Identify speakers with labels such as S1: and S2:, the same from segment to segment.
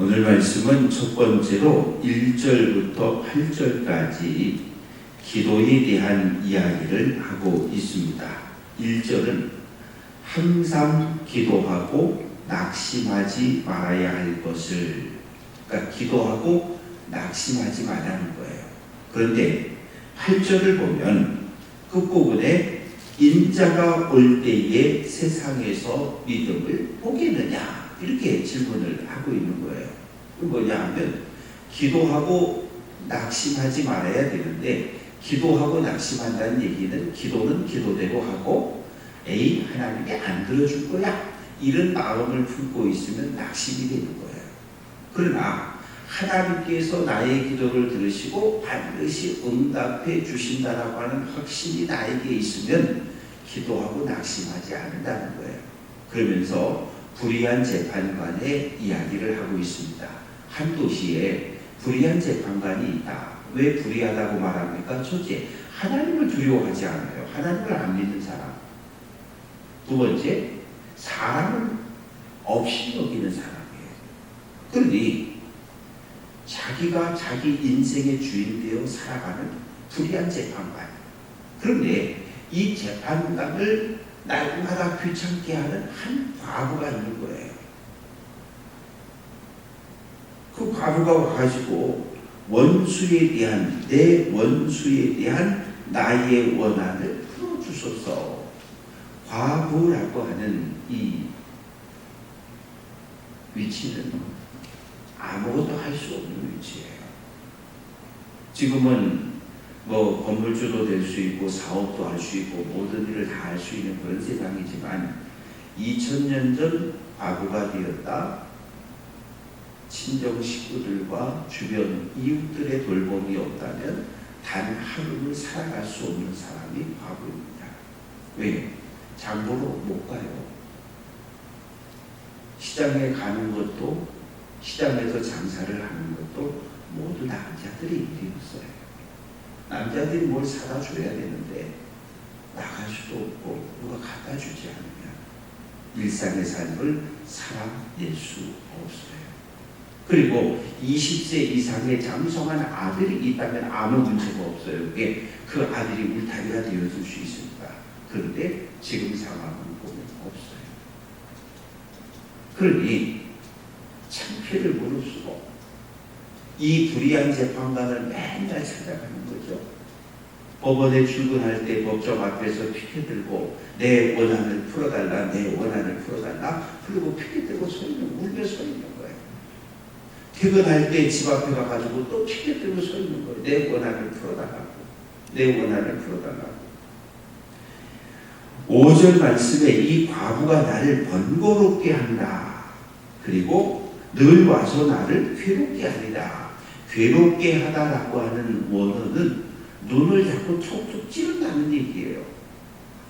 S1: 오늘 말씀은 첫 번째로 1절부터 8절까지 기도에 대한 이야기를 하고 있습니다. 1절은 항상 기도하고 낙심하지 말아야 할 것을, 그러니까 기도하고 낙심하지 말라는 거예요. 그런데 8절을 보면 끝부분에 인자가 올 때에 세상에서 믿음을 보겠느냐 이렇게 질문을 하고 있는 거예요. 그 뭐냐 하면 기도하고 낙심하지 말아야 되는데, 기도하고 낙심한다는 얘기는 기도는 기도대로 하고 에이 하나님이 안 들어줄 거야 이런 마음을 품고 있으면 낙심이 되는 거예요. 그러나 하나님께서 나의 기도를 들으시고 반드시 응답해 주신다라고 하는 확신이 나에게 있으면 기도하고 낙심하지 않는다는 거예요. 그러면서 불의한 재판관의 이야기를 하고 있습니다. 한 도시에 불의한 재판관이 있다. 왜 불의하다고 말합니까? 첫째, 하나님을 두려워하지 않아요. 하나님을 안 믿는 사람. 두 번째, 사람을 없이 여기는 사람이에요. 그러니 자기가 자기 인생의 주인 되어 살아가는 불의한 재판관. 그런데 이 재판관을 날마다 귀찮게 하는 한 과부가 있는 거예요. 그 과부가 와가지고 내 원수에 대한 나의 원한을 풀어주소서. 과부라고 하는 이 위치는 아무것도 할 수 없는 위치예요. 지금은 뭐 건물주도 될 수 있고 사업도 할 수 있고 모든 일을 다 할 수 있는 그런 세상이지만 2000년 전 과부가 되었다. 친정 식구들과 주변 이웃들의 돌봄이 없다면 단 하루를 살아갈 수 없는 사람이 과부입니다. 왜? 장보러 못 가요. 시장에 가는 것도, 시장에서 장사를 하는 것도 모두 남자들이 일이었어요. 남자들이 뭘 사다 줘야 되는데 나갈 수도 없고 누가 갖다 주지 않으면 일상의 삶을 살아낼 수 없어요. 그리고 20세 이상의 장성한 아들이 있다면 아무 문제가 없어요. 그게 그 아들이 울타리가 되어줄 수 있습니다. 그런데 지금 상황은 보면 없어요. 그러니 창피를 무릅쓰고 이 불의한 재판관을 맨날 찾아가는 거죠. 법원에 출근할 때 법정 앞에서 피켓 들고 내 원한을 풀어달라, 내 원한을 풀어달라. 그리고 피켓 들고 울며 서 있는 거예요. 퇴근할 때 집 앞에 가가지고 또 피켓 들고 서 있는 거예요. 내 원한을 풀어달라고. 내 원한을 풀어달라고. 5절 말씀에 이 과부가 나를 번거롭게 한다. 그리고 늘 와서 나를 괴롭게 하리라. 괴롭게 하다라고 하는 원어는 눈을 자꾸 툭툭 찌른다는 얘기예요.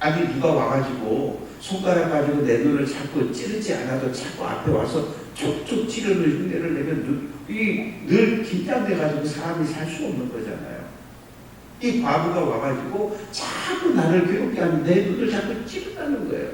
S1: 아니 누가 와가지고 손가락 가지고 내 눈을 자꾸 찌르지 않아도 자꾸 앞에 와서 툭툭 찌르는 흉내를 내면 늘 긴장돼가지고 사람이 살 수 없는 거잖아요. 이 과부가 와가지고 자꾸 나를 괴롭게 하는 내 눈을 자꾸 찌른다는 거예요.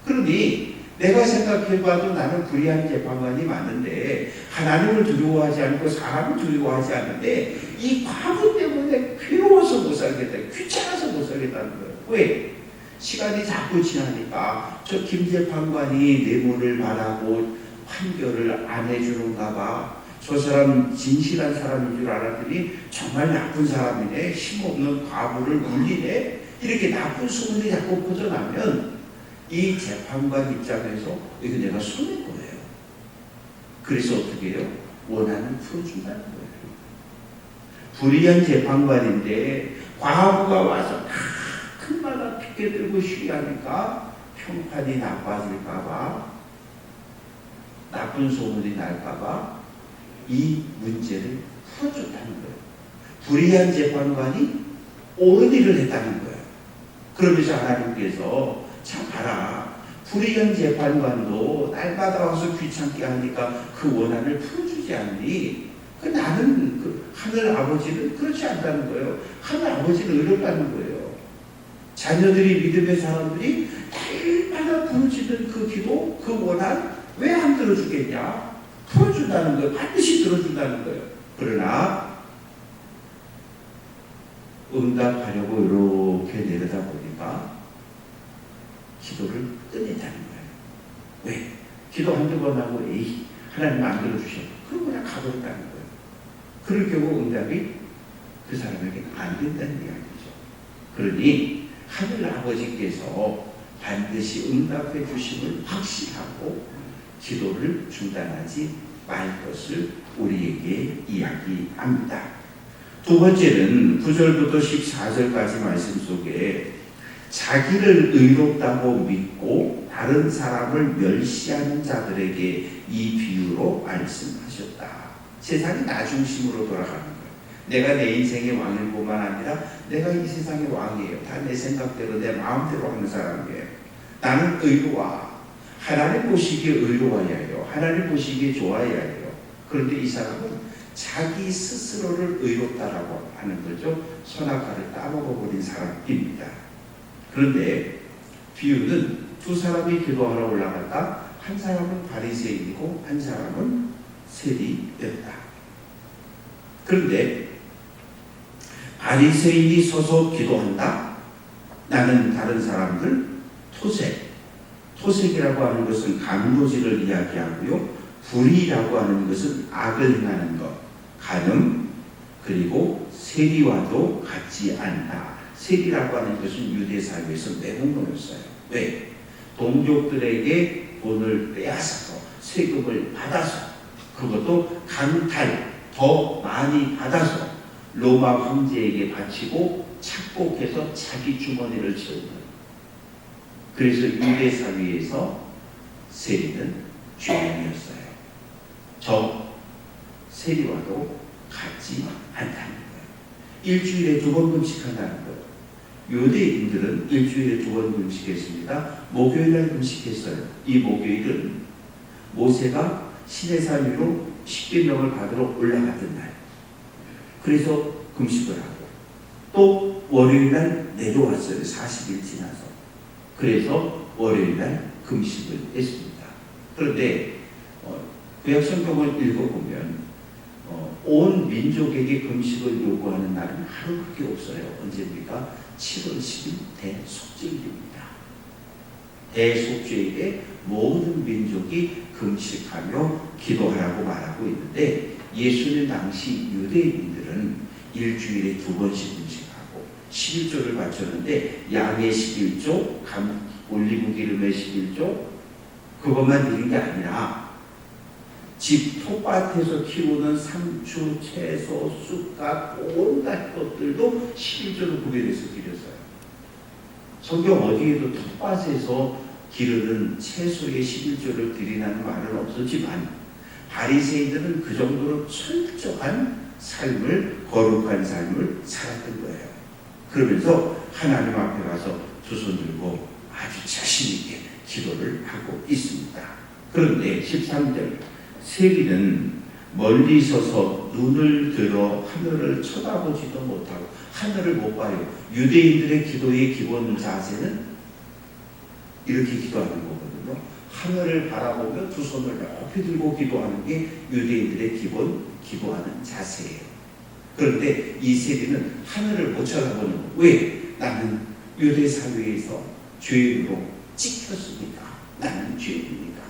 S1: 그러니 내가 생각해봐도 나는 불의한 재판관이 많은데 하나님을 두려워하지 않고 사람을 두려워하지 않는데 이 과부 때문에 괴로워서 못 살겠다, 귀찮아서 못 살겠다는 거예요. 왜? 시간이 자꾸 지나니까 저 김 재판관이 내 문을 바라고 판결을 안 해주는가 봐. 저 사람 진실한 사람인 줄 알았더니 정말 나쁜 사람이네, 힘없는 과부를 물리네, 이렇게 나쁜 소문이 자꾸 퍼져나면 이 재판관 입장에서 이거 내가 손해인 거예요. 그래서 어떻게 해요? 원한을 풀어준다는 거예요. 불의한 재판관인데 과부가 와서 큰마다 피켓 들고 시위하니까 평판이 나빠질까봐, 나쁜 소문이 날까봐 이 문제를 풀어줬다는 거예요. 불의한 재판관이 옳은 일을 했다는 거예요. 그러면서 하나님께서 참 봐라, 불의한 재판관도 날마다 와서 귀찮게 하니까 그 원한을 풀어주지 않니? 나는 하늘 아버지는 그렇지 않다는 거예요. 하늘 아버지는 의롭다는 거예요. 자녀들이 믿음의 사람들이 날마다 부르짖는 그 기도, 그 원한 왜 안 들어주겠냐? 풀어준다는 거예요. 반드시 들어준다는 거예요. 그러나 응답하려고 이렇게 내려다보니까 기도를 끝냈다는 거예요. 왜? 기도 한두 번 하고 에이 하나님 안 들어주셔. 그럼 그냥 가버렸다는 거예요. 그럴 경우 응답이 그 사람에게는 안 된다는 이야기죠. 그러니 하늘 아버지께서 반드시 응답해 주심을 확신하고 기도를 중단하지 말 것을 우리에게 이야기합니다. 두 번째는 9절부터 14절까지 말씀 속에 자기를 의롭다고 믿고 다른 사람을 멸시하는 자들에게 이 비유로 말씀하셨다. 세상이 나 중심으로 돌아가는 거예요. 내가 내 인생의 왕일 뿐만 아니라 내가 이 세상의 왕이에요. 다 내 생각대로 내 마음대로 하는 사람이에요. 나는 의로워. 하나님 보시기에 의로워야 해요. 하나님 보시기에 좋아야 해요. 그런데 이 사람은 자기 스스로를 의롭다라고 하는 거죠. 선악과를 따먹어버린 사람입니다. 그런데 비유는 두 사람이 기도하러 올라갔다. 한 사람은 바리새인이고 한 사람은 세리였다. 그런데 바리새인이 서서 기도한다. 나는 다른 사람들 토색이라고 하는 것은 간도질을 이야기하고요. 불의라고 하는 것은 악을 행하는 것, 간음, 그리고 세리와도 같지 않다. 세리라고 하는 것은 유대 사회에서 매국노였어요. 왜? 동족들에게 돈을 빼앗아서 세금을 받아서 그것도 강탈 더 많이 받아서 로마 황제에게 바치고 착복해서 자기 주머니를 채우는 거예요. 그래서 유대 사회에서 세리는 죄인이었어요. 저 세리와도 같지 않다는 거예요. 일주일에 2번 금식한다는 거예요. 유대인들은 일주일에 2번 금식했습니다. 목요일날 금식했어요. 이 목요일은 모세가 시내산 위로 십계명을 받으러 올라갔던 날. 그래서 금식을 하고 또 월요일날 내려왔어요. 40일 지나서. 그래서 월요일날 금식을 했습니다. 그런데 구약성경을 읽어보면 온 민족에게 금식을 요구하는 날은 하루밖에 없어요. 언제입니까? 7월 10일 대속죄일입니다. 대속죄일에 모든 민족이 금식하며 기도하라고 말하고 있는데 예수님 당시 유대인들은 일주일에 2번씩 금식하고 11조를 바쳤는데 양의 11조, 올리브 기름의 11조 그것만 드린 게 아니라 집 텃밭에서 키우는 상추, 채소, 쑥갓 온갖 것들도 11조를 구별해서 드렸어요. 성경 어디에도 텃밭에서 기르는 채소의 11조를 드리라는 말은 없었지만 바리새인들은 그 정도로 철저한 삶을 거룩한 삶을 살았던 거예요. 그러면서 하나님 앞에 가서 두 손 들고 아주 자신 있게 기도를 하고 있습니다. 그런데 13절 세리는 멀리 서서 눈을 들어 하늘을 쳐다보지도 못하고 하늘을 못 봐요. 유대인들의 기도의 기본 자세는 이렇게 기도하는 거거든요. 하늘을 바라보며 두 손을 높이 들고 기도하는 게 유대인들의 기본 기도하는 자세예요. 그런데 이 세리는 하늘을 못 쳐다보는 거예요. 왜? 나는 유대 사회에서 죄인으로 찍혔으니까. 나는 죄인이니까.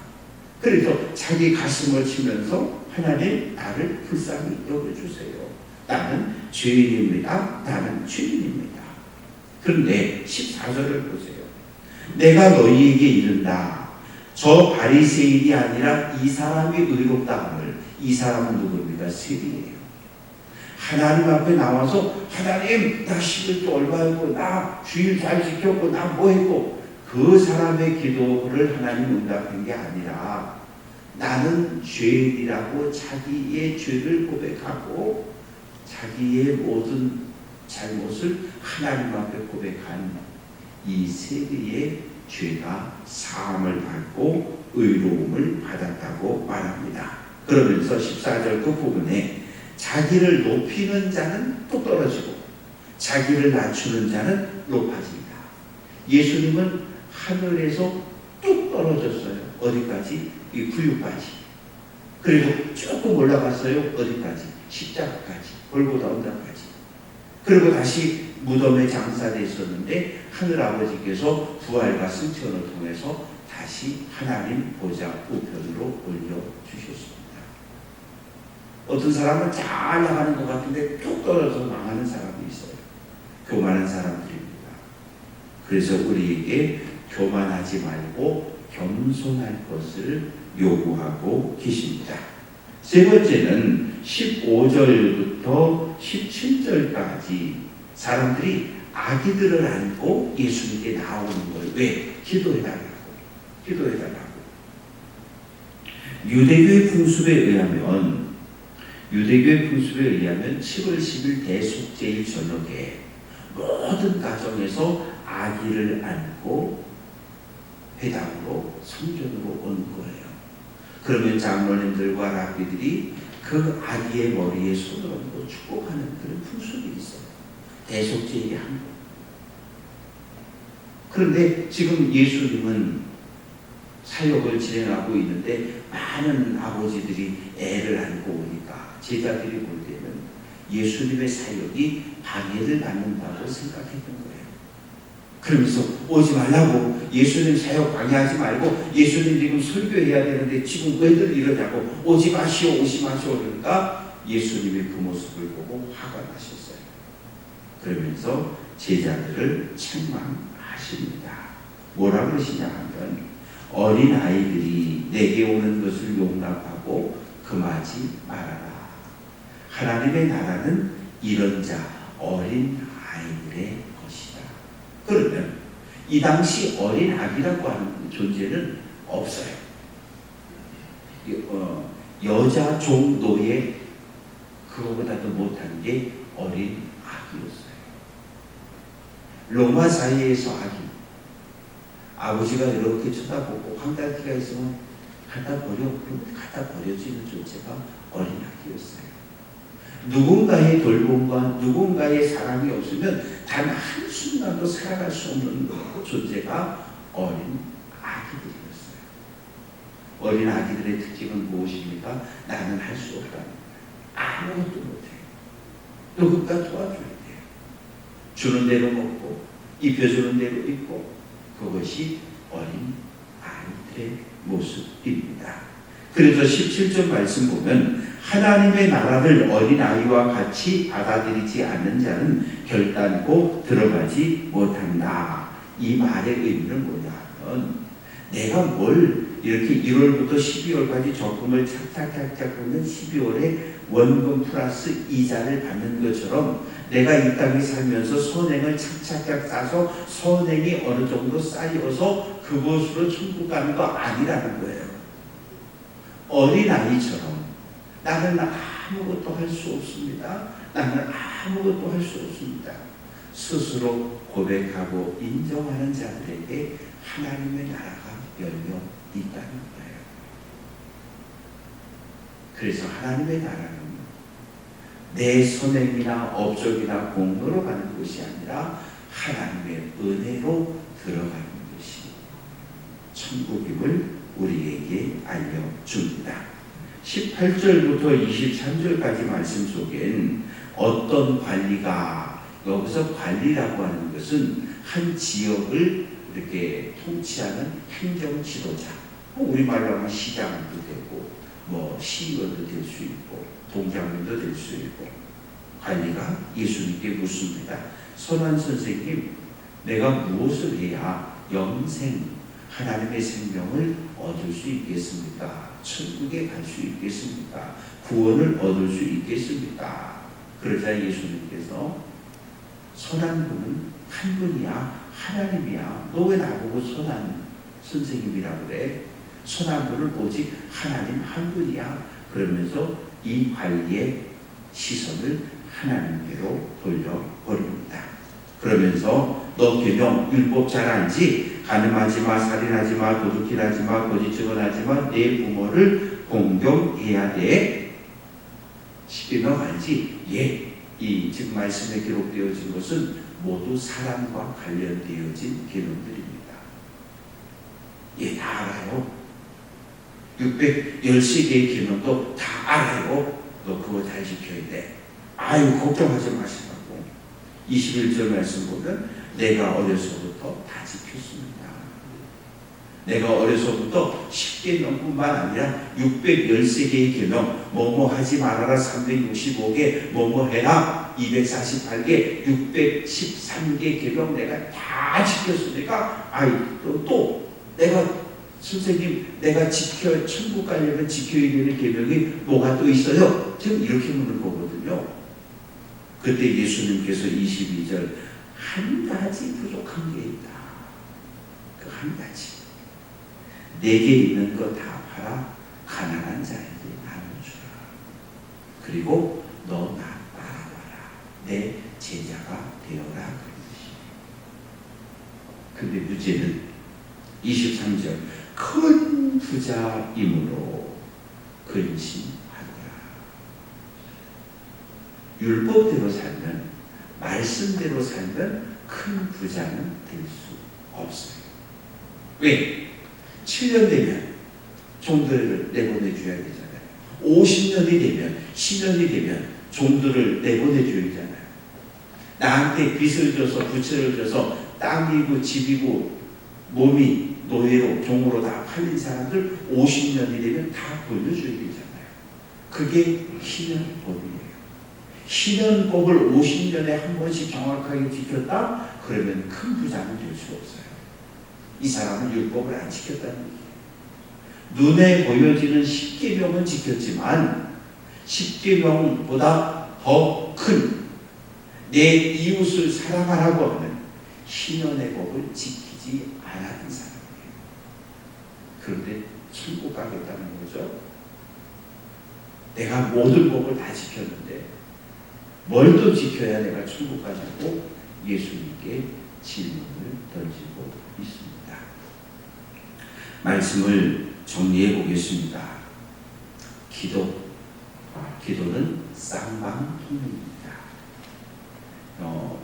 S1: 그래서 자기 가슴을 치면서 하나님 나를 불쌍히 여겨주세요. 나는 죄인입니다. 나는 죄인입니다. 그런데 14절을 보세요. 내가 너희에게 이른다. 저 바리새인이 아니라 이 사람이 의롭다 함을. 이 사람은 누구입니까? 세리예요. 하나님 앞에 나와서 하나님 나 11조 얼마 했고 나 주일 잘 지켰고 나 뭐 했고 그 사람의 기도를 하나님 응답한 게 아니라 나는 죄인이라고 자기의 죄를 고백하고 자기의 모든 잘못을 하나님 앞에 고백한 이 세리의 죄가 사함을 받고 의로움을 받았다고 말합니다. 그러면서 14절 끝부분에 자기를 높이는 자는 또 떨어지고 자기를 낮추는 자는 높아진다. 예수님은 하늘에서 뚝 떨어졌어요. 어디까지? 이 구유까지. 그리고 조금 올라갔어요. 어디까지? 십자가까지, 골고다 언덕까지. 그리고 다시 무덤에 장사됐었는데 하늘아버지께서 부활과 승천을 통해서 다시 하나님 보좌 우편으로 올려주셨습니다. 어떤 사람은 잘 나가는 것 같은데 뚝 떨어져서 망하는 사람이 있어요. 교만한 사람들입니다. 그래서 우리에게 교만하지 말고 겸손할 것을 요구하고 계십니다. 세 번째는 15절부터 17절까지 사람들이 아기들을 안고 예수님께 나오는 거예요. 왜? 기도해달라고. 유대교의 풍습에 의하면 7월 10일 대속제일 저녁에 모든 가정에서 아기를 안고 회당으로 성전으로 온 거예요. 그러면 장로님들과 랍비들이 그 아기의 머리에 손을 얹고 축복하는 그런 풍습이 있어요. 대속제일이 한 거. 그런데 지금 예수님은 사역을 진행하고 있는데 많은 아버지들이 애를 안고 오니까 제자들이 볼 때는 예수님의 사역이 방해를 받는다고 생각했던 거예요. 그러면서 오지 말라고, 예수님 사역 방해하지 말고 예수님 지금 설교해야 되는데 지금 왜들 이러냐고, 오지 마시오 그러니까 예수님의 그 모습을 보고 화가 나셨어요. 그러면서 제자들을 책망하십니다. 뭐라 그러시냐 하면 어린 아이들이 내게 오는 것을 용납하고 금하지 말아라. 하나님의 나라는 이런 자 어린 아이들의 것이다. 그러면 이 당시 어린 아기라고 하는 존재는 없어요. 여자 종노예 그거보다도 못한 게 어린 아기였어요. 로마 사회에서 아기, 아버지가 이렇게 쳐다보고 황달기가 있으면 갖다 버려지는 존재가 어린 아기였어요. 누군가의 돌봄과 누군가의 사랑이 없으면 단 한순간도 살아갈 수 없는 존재가 어린 아기들이었어요. 어린 아기들의 특징은 무엇입니까? 나는 할 수 없다. 아무것도 못해요. 누군가 도와줘야 돼요. 주는 대로 먹고 입혀주는 대로 입고, 그것이 어린 아이들의 모습입니다. 그래서 17절 말씀 보면 하나님의 나라를 어린아이와 같이 받아들이지 않는 자는 결단코 들어가지 못한다. 이 말의 의미는 뭐냐면 내가 뭘 이렇게 1월부터 12월까지 적금을 착착착착 보면 12월에 원금 플러스 이자를 받는 것처럼 내가 이 땅에 살면서 선행을 착착착 쌓아서 선행이 어느 정도 쌓여서 그것으로 천국 가는 거 아니라는 거예요. 어린아이처럼 나는 아무것도 할 수 없습니다. 나는 아무것도 할 수 없습니다. 스스로 고백하고 인정하는 자들에게 하나님의 나라가 열려 있다는 거예요. 그래서 하나님의 나라는 내 선행이나 업적이나 공로로 가는 것이 아니라 하나님의 은혜로 들어가는 것이 천국임을 우리에게 알려줍니다. 18절부터 23절까지 말씀 속엔 어떤 관리가, 여기서 관리라고 하는 것은 한 지역을 이렇게 통치하는 행정 지도자, 우리말로 하면 시장도 되고 시의원도 될 수 있고 동장님도 될 수 있고, 관리가 예수님께 묻습니다. 선한 선생님, 내가 무엇을 해야 영생, 하나님의 생명을 얻을 수 있겠습니까? 천국에 갈 수 있겠습니까? 구원을 얻을 수 있겠습니까? 그러자 예수님께서 선한 분은 한 분이야, 하나님이야. 너 왜 나보고 선한 선생님이라고 그래? 선한 분은 오직 하나님 한 분이야. 그러면서 이 관리의 시선을 하나님께로 돌려버립니다. 그러면서 너 계명 율법 잘 알지? 간음하지 마, 살인하지 마, 도둑질하지 마, 거짓 증언하지 마, 내 부모를 공경해야 돼. 10계명 알지? 예. 이 지금 말씀에 기록되어진 것은 모두 사랑과 관련되어진 계명들입니다. 예, 다 알아요. 613개의 계명도 다 알아요. 너 그거 잘 지켜야 돼. 아유 걱정하지 마시라고. 21절 말씀 보면 내가 어려서부터 다 지켰습니다. 내가 어려서부터 10계명뿐만 아니라 613개의 계명, 뭐뭐 하지 말아라 365개, 뭐뭐 해라 248개, 613개 계명 내가 다 지켰으니까 또 내가 선생님 내가 천국 가려면 지켜야 되는 계명이 뭐가 또 있어요? 지금 이렇게 묻는 거거든요. 그때 예수님께서 22절 한 가지 부족한 게 있다. 그 한 가지. 내게 있는 거 다 팔아 가난한 자에게 나눠주라. 그리고 너 나 따라와라. 내 제자가 되어라. 근데 문제는 23절 큰 부자이므로 근심하더라. 율법대로 살면 말씀대로 살면 큰 부자는 될 수 없어요. 왜? 7년 되면 종들을 내보내줘야 되잖아요. 50년이 되면 10년이 되면 종들을 내보내줘야 되잖아요. 나한테 빚을 줘서 부채를 줘서 땅이고 집이고 몸이 노예로 종으로 다 팔린 사람들 50년이 되면 다 돌려줘야 되잖아요. 그게 신현법이에요. 신현법을 50년에 한 번씩 정확하게 지켰다? 그러면 큰 부자는 될 수 없어요. 이 사람은 율법을 안 지켰다는 얘기예요. 눈에 보여지는 10계명은 지켰지만 10계명보다 더 큰 내 이웃을 사랑하라고 하는 신현의 법을 지키지 않았던 사람이에요. 그런데 천국 가겠다는 거죠. 내가 모든 법을 다 지켰는데 뭘 또 지켜야 내가 천국 가냐고 예수님께 질문을 던지고 있습니다. 말씀을 정리해 보겠습니다. 기도는 쌍방통행입니다.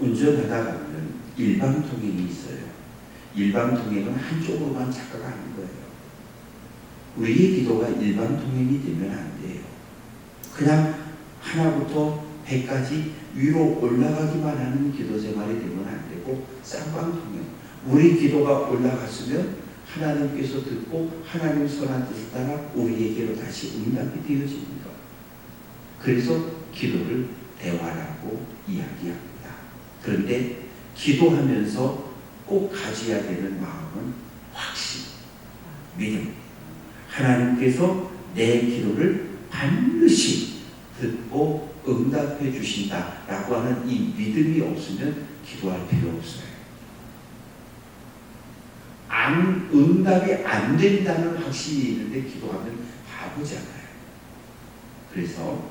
S1: 운전하다 보면 일방통행이 있어요. 일방통행은 한쪽으로만 착각하는 거예요. 우리의 기도가 일방통행이 되면 안 돼요. 그냥 하나부터 100까지 위로 올라가기만 하는 기도 생활이 되면 안 되고 쌍방통행. 우리 기도가 올라갔으면 하나님께서 듣고 하나님 선한 뜻을 따라 우리에게로 다시 응답이 되어집니다. 그래서 기도를 대화라고 이야기합니다. 그런데 기도하면서 꼭 가져야 되는 마음은 확신, 믿음. 하나님께서 내 기도를 반드시 듣고 응답해 주신다라고 하는 이 믿음이 없으면 기도할 필요 없어요. 응답이 안 된다는 확신이 있는데 기도하면 바보잖아요. 그래서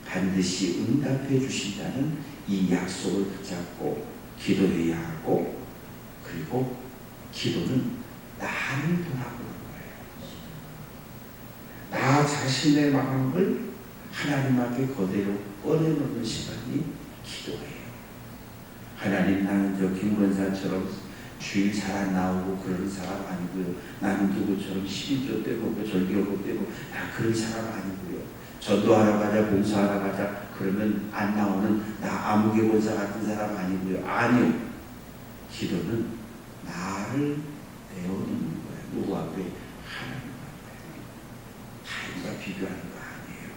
S1: 반드시 응답해 주신다는 이 약속을 붙잡고 기도해야 하고, 그리고 기도는 나를 돌아보는 거예요. 나 자신의 마음을 하나님 앞에 그대로 꺼내놓는 시간이 기도예요. 하나님, 나는 저 김권사처럼 주일 잘 안 나오고 그런 사람 아니고요. 나는 누구처럼 11조 떼고 절기하고 떼고 나 그런 사람 아니고요. 전도하러 가자, 봉사하러 가자 그러면 안 나오는 나 아무개 권사 같은 사람 아니고요. 아니요. 기도는 나를 내어놓는 거예요. 누구 앞에? 하나님 앞에. 타인과 비교하는 거 아니에요.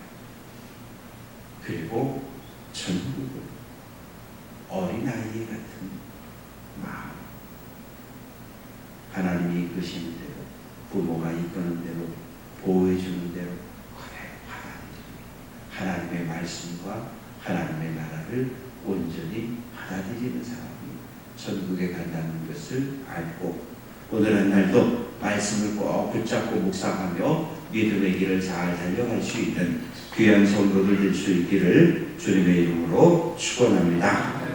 S1: 그리고 전국을 어린아이 같은 마음, 하나님이 이끄시는 대로, 부모가 이끄는 대로, 보호해주는 대로 하나님의 말씀과 하나님의 나라를 온전히 받아들이는 사람이 천국에 간다는 것을 알고, 오늘 한 날도 말씀을 꼭 붙잡고 묵상하며 믿음의 길을 잘 달려갈 수 있는 귀한 성도들 될 수 있기를 주님의 이름으로 축원합니다.